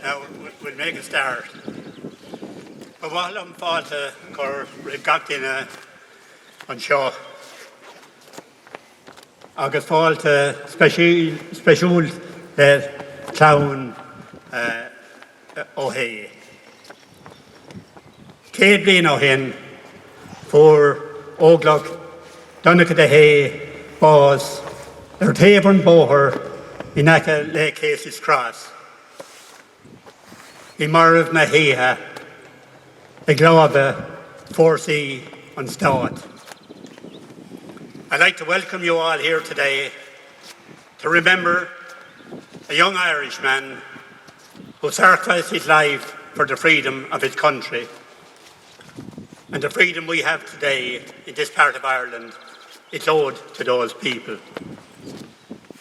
Now, we'll make a start. But while I'm fáilte gur gachtaine an seo, agus fáilte speisiúil le clán ó Hay. Céad bliain ó shin fuair óglaach Donnacha de Hay bás ar taobh an bóthar in aice le Casey's Cross. I marv na héthe ag glábha fórsaí an Stát. I'd like to welcome you all here today to remember a young Irishman who sacrificed his life for the freedom of his country. And the freedom we have today in this part of Ireland is owed to those people.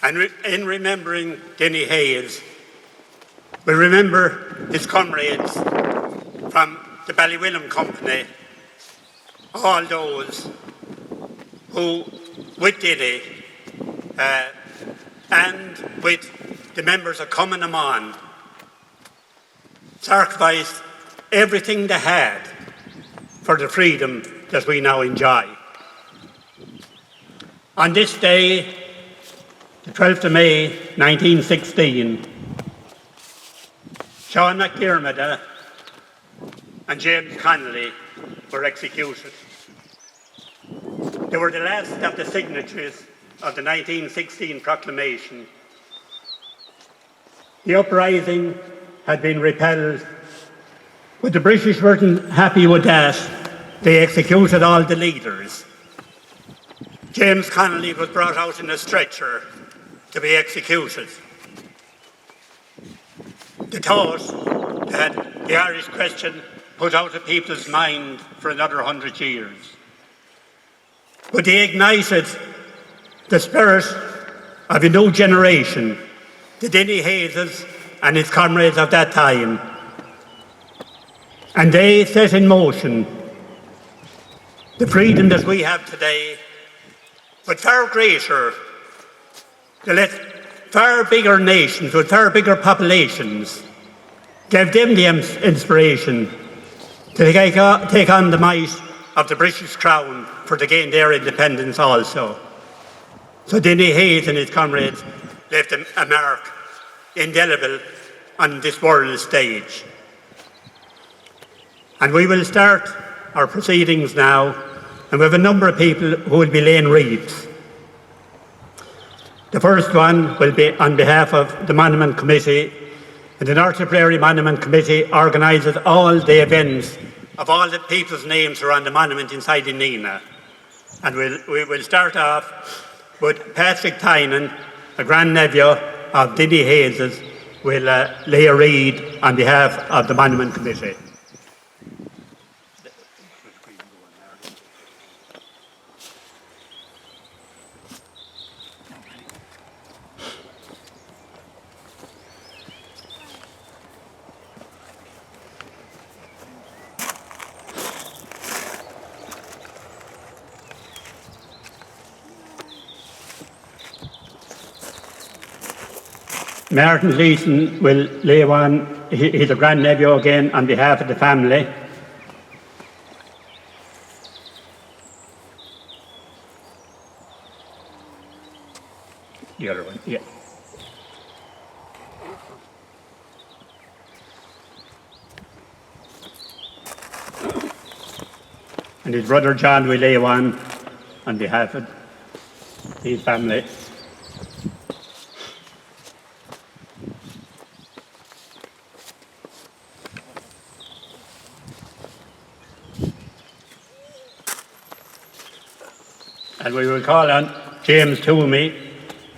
And in remembering Denny Hayes, we remember his comrades from the Ballywilliam Company, all those who, with Denny and with the members of Commemoration, sacrificed everything they had for the freedom that we now enjoy. On this day, the 12th of May 1916, Sean McDermott and James Connolly were executed. They were the last of the signatories of the 1916 proclamation. The uprising had been repelled, but the British weren't happy with that. They executed all the leaders. James Connolly was brought out in a stretcher to be executed. The thought that the Irish question put out of people's mind for another 100 years. But they ignited the spirit of a new generation, the Denny Hayeses and his comrades of that time. And they set in motion the freedom that we have today, but far greater, to let far bigger nations with far bigger populations, gave them the inspiration to take on the might of the British Crown for to gain their independence also. So Denny Hayes and his comrades left a mark indelible on this world stage. And we will start our proceedings now, and we have a number of people who will be laying wreaths. The first one will be on behalf of the Monument Committee, and the North Tipperary Monument Committee organises all the events of all the people's names who are on the monument inside the Nina. And we will start off with Patrick Tynan, a grandnephew of Denny Hayes, will lay a wreath on behalf of the Monument Committee. Martin Leeson will lay one, he's a grandnephew again, on behalf of the family. The other one, yeah. And his brother John will lay one on behalf of his family. And we will call on James Toomey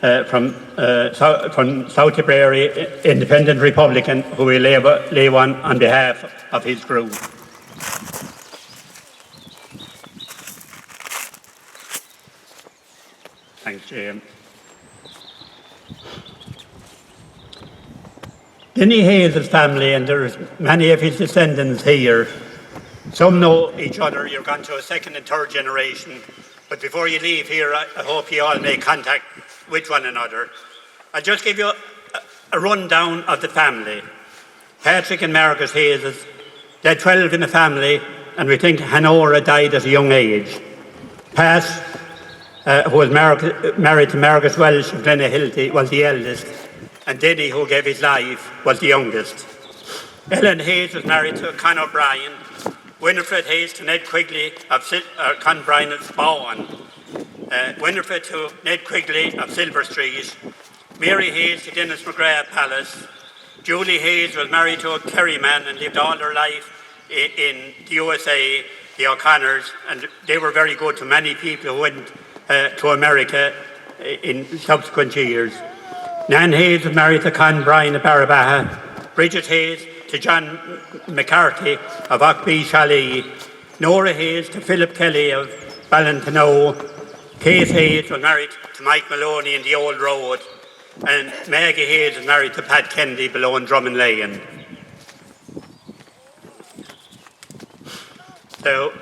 from South Tipperary Independent Republican, who will lay one on behalf of his group. Thanks, James. Denny Hayes' family, and there's many of his descendants here. Some know each other, you're gone to a second and third generation. But before you leave here, I hope you all make contact with one another. I'll just give you a rundown of the family. Patrick and Margaret Hayes, they had 12 in the family, and we think Hanora died at a young age. Pat, who was married to Margaret Welsh of Glenahilty, was the eldest, and Denny, who gave his life, was the youngest. Ellen Hayes was married to Con O'Brien, Winifred Hayes to Ned Quigley of Con O'Brien of Spawn, Winifred to Ned Quigley of Silver Street, Mary Hayes to Dennis McGrath Palace. Julie Hayes was married to a Kerryman and lived all her life in the USA, the O'Connors, and they were very good to many people who went to America in subsequent years. Nan Hayes was married to Con Bryan of Barabaha, Bridget Hayes to John McCarthy of Ockbee Chalet, Nora Hayes to Philip Kelly of Ballantano, Kate Hayes was married to Mike Maloney in the Old Road, and Maggie Hayes was married to Pat Kennedy below in Drummond Lane. So